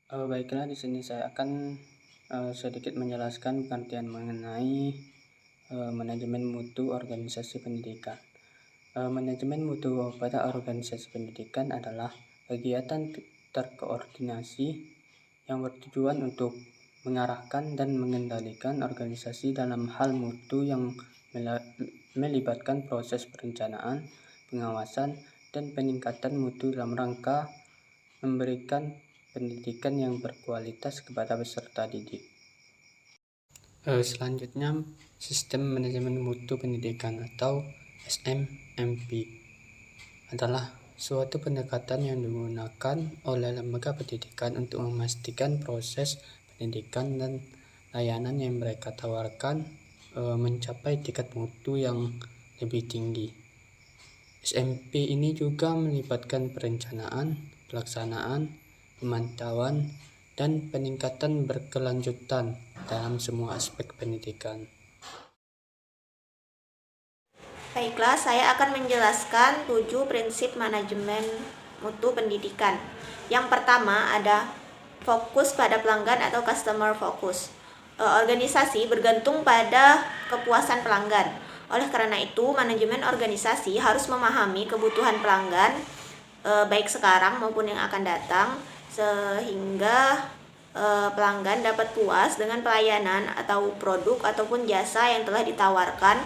Baiklah, di sini saya akan sedikit menjelaskan pengertian mengenai manajemen mutu organisasi pendidikan. Manajemen mutu pada organisasi pendidikan adalah kegiatan terkoordinasi yang bertujuan untuk mengarahkan dan mengendalikan organisasi dalam hal mutu yang melibatkan proses perencanaan, pengawasan, dan peningkatan mutu dalam rangka memberikan pendidikan yang berkualitas kepada peserta didik. Selanjutnya, sistem manajemen mutu pendidikan atau SMMP adalah suatu pendekatan yang digunakan oleh lembaga pendidikan untuk memastikan proses pendidikan dan layanan yang mereka tawarkan mencapai tingkat mutu yang lebih tinggi. SMP ini juga melibatkan perencanaan, pelaksanaan, pemantauan, dan peningkatan berkelanjutan dalam semua aspek pendidikan. Baiklah, saya akan menjelaskan 7 prinsip manajemen mutu pendidikan. Yang pertama ada fokus pada pelanggan atau customer focus. Organisasi bergantung pada kepuasan pelanggan. Oleh karena itu, manajemen organisasi harus memahami kebutuhan pelanggan baik sekarang maupun yang akan datang, sehingga pelanggan dapat puas dengan pelayanan atau produk ataupun jasa yang telah ditawarkan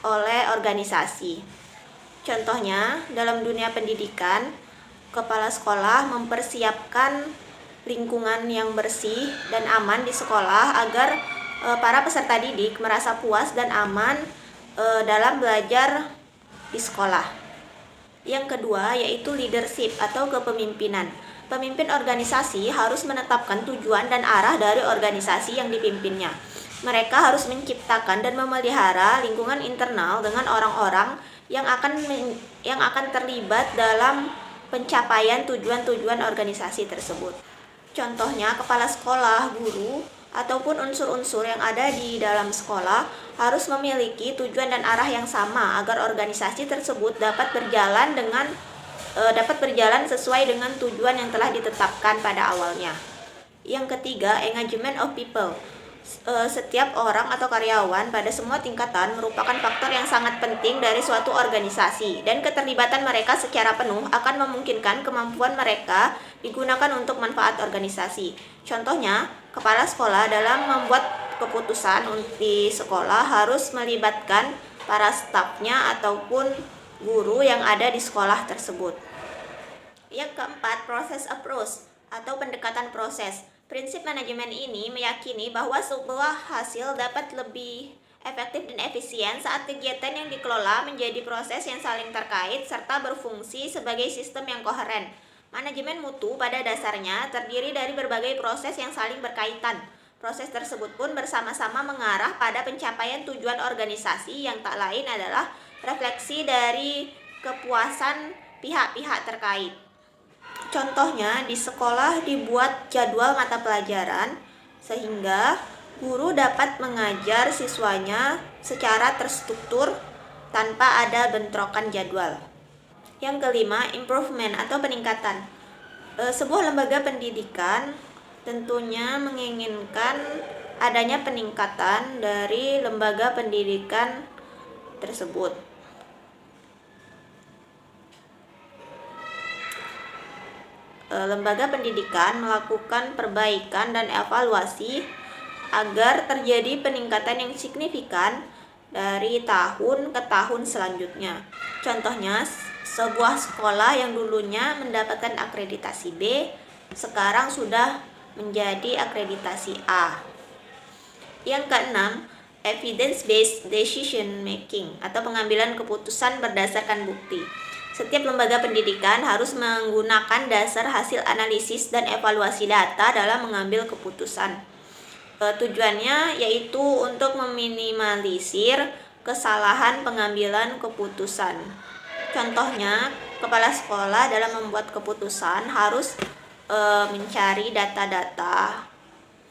oleh organisasi. Contohnya, dalam dunia pendidikan, kepala sekolah mempersiapkan lingkungan yang bersih dan aman di sekolah agar para peserta didik merasa puas dan aman dalam belajar di sekolah. Yang kedua yaitu leadership atau kepemimpinan. Pemimpin organisasi harus menetapkan tujuan dan arah dari organisasi yang dipimpinnya. Mereka harus menciptakan dan memelihara lingkungan internal dengan orang-orang yang akan terlibat dalam pencapaian tujuan-tujuan organisasi tersebut. Contohnya, kepala sekolah, guru, ataupun unsur-unsur yang ada di dalam sekolah harus memiliki tujuan dan arah yang sama agar organisasi tersebut dapat berjalan sesuai dengan tujuan yang telah ditetapkan pada awalnya. Yang ketiga, engagement of people. Setiap orang atau karyawan pada semua tingkatan merupakan faktor yang sangat penting dari suatu organisasi, dan keterlibatan mereka secara penuh akan memungkinkan kemampuan mereka digunakan untuk manfaat organisasi. Contohnya, kepala sekolah dalam membuat keputusan di sekolah harus melibatkan para stafnya ataupun guru yang ada di sekolah tersebut. Yang keempat, process approach atau pendekatan proses. Prinsip manajemen ini meyakini bahwa sebuah hasil dapat lebih efektif dan efisien saat kegiatan yang dikelola menjadi proses yang saling terkait serta berfungsi sebagai sistem yang koheren. Manajemen mutu pada dasarnya terdiri dari berbagai proses yang saling berkaitan. Proses tersebut pun bersama-sama mengarah pada pencapaian tujuan organisasi yang tak lain adalah refleksi dari kepuasan pihak-pihak terkait. Contohnya, di sekolah dibuat jadwal mata pelajaran sehingga guru dapat mengajar siswanya secara terstruktur tanpa ada bentrokan jadwal. Yang kelima, improvement atau peningkatan. Sebuah lembaga pendidikan tentunya menginginkan adanya peningkatan dari lembaga pendidikan tersebut. Lembaga pendidikan melakukan perbaikan dan evaluasi agar terjadi peningkatan yang signifikan dari tahun ke tahun selanjutnya. Contohnya, sebuah sekolah yang dulunya mendapatkan akreditasi B, sekarang sudah menjadi akreditasi A. Yang keenam, evidence-based decision making atau pengambilan keputusan berdasarkan bukti. Setiap lembaga pendidikan harus menggunakan dasar hasil analisis dan evaluasi data dalam mengambil keputusan. Tujuannya yaitu untuk meminimalisir kesalahan pengambilan keputusan. Contohnya, kepala sekolah dalam membuat keputusan harus mencari data-data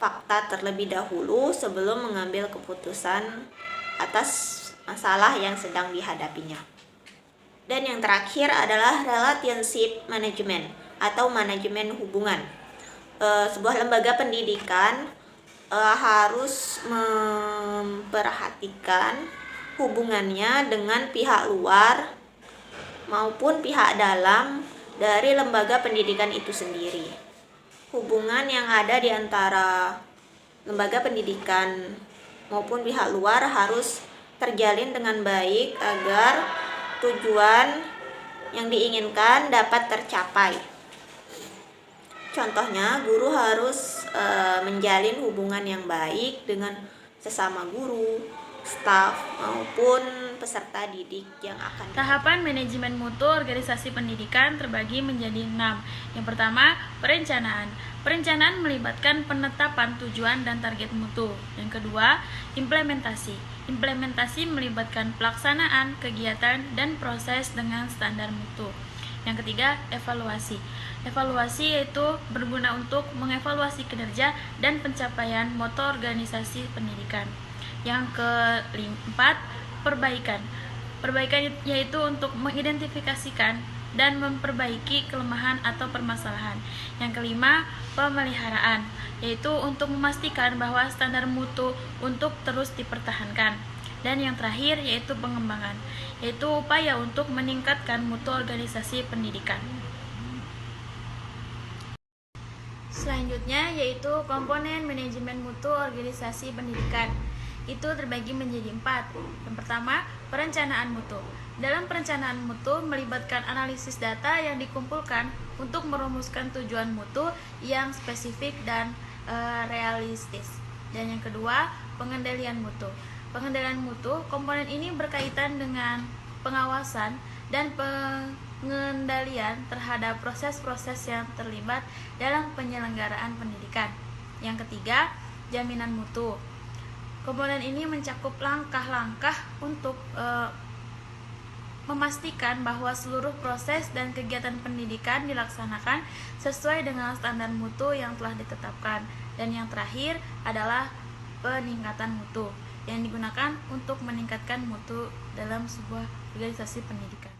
fakta terlebih dahulu sebelum mengambil keputusan atas masalah yang sedang dihadapinya. Dan yang terakhir adalah relationship management atau manajemen hubungan. sebuah lembaga pendidikan harus memperhatikan hubungannya dengan pihak luar maupun pihak dalam dari lembaga pendidikan itu sendiri. Hubungan yang ada di antara lembaga pendidikan maupun pihak luar harus terjalin dengan baik agar tujuan yang diinginkan dapat tercapai. Contohnya, guru harus menjalin hubungan yang baik dengan sesama guru, staf, maupun peserta didik yang akan. Tahapan manajemen mutu organisasi pendidikan terbagi menjadi 6. Yang pertama, perencanaan. Perencanaan melibatkan penetapan tujuan dan target mutu. Yang kedua, implementasi. Implementasi melibatkan pelaksanaan, kegiatan, dan proses dengan standar mutu. Yang ketiga, evaluasi. Evaluasi yaitu berguna untuk mengevaluasi kinerja dan pencapaian mutu organisasi pendidikan. Yang keempat, perbaikan. Perbaikan yaitu untuk mengidentifikasikan dan memperbaiki kelemahan atau permasalahan. Yang kelima, pemeliharaan, yaitu untuk memastikan bahwa standar mutu untuk terus dipertahankan. Dan yang terakhir yaitu pengembangan, yaitu upaya untuk meningkatkan mutu organisasi pendidikan. Selanjutnya yaitu komponen manajemen mutu organisasi pendidikan. Itu terbagi menjadi 4. Yang pertama, perencanaan mutu. Dalam perencanaan mutu melibatkan analisis data yang dikumpulkan untuk merumuskan tujuan mutu yang spesifik dan realistis. Dan yang kedua, pengendalian mutu. Pengendalian mutu, komponen ini berkaitan dengan pengawasan dan pengendalian terhadap proses-proses yang terlibat dalam penyelenggaraan pendidikan. Yang ketiga, jaminan mutu. Komponen ini mencakup langkah-langkah untuk memastikan bahwa seluruh proses dan kegiatan pendidikan dilaksanakan sesuai dengan standar mutu yang telah ditetapkan. Dan yang terakhir adalah peningkatan mutu yang digunakan untuk meningkatkan mutu dalam sebuah organisasi pendidikan.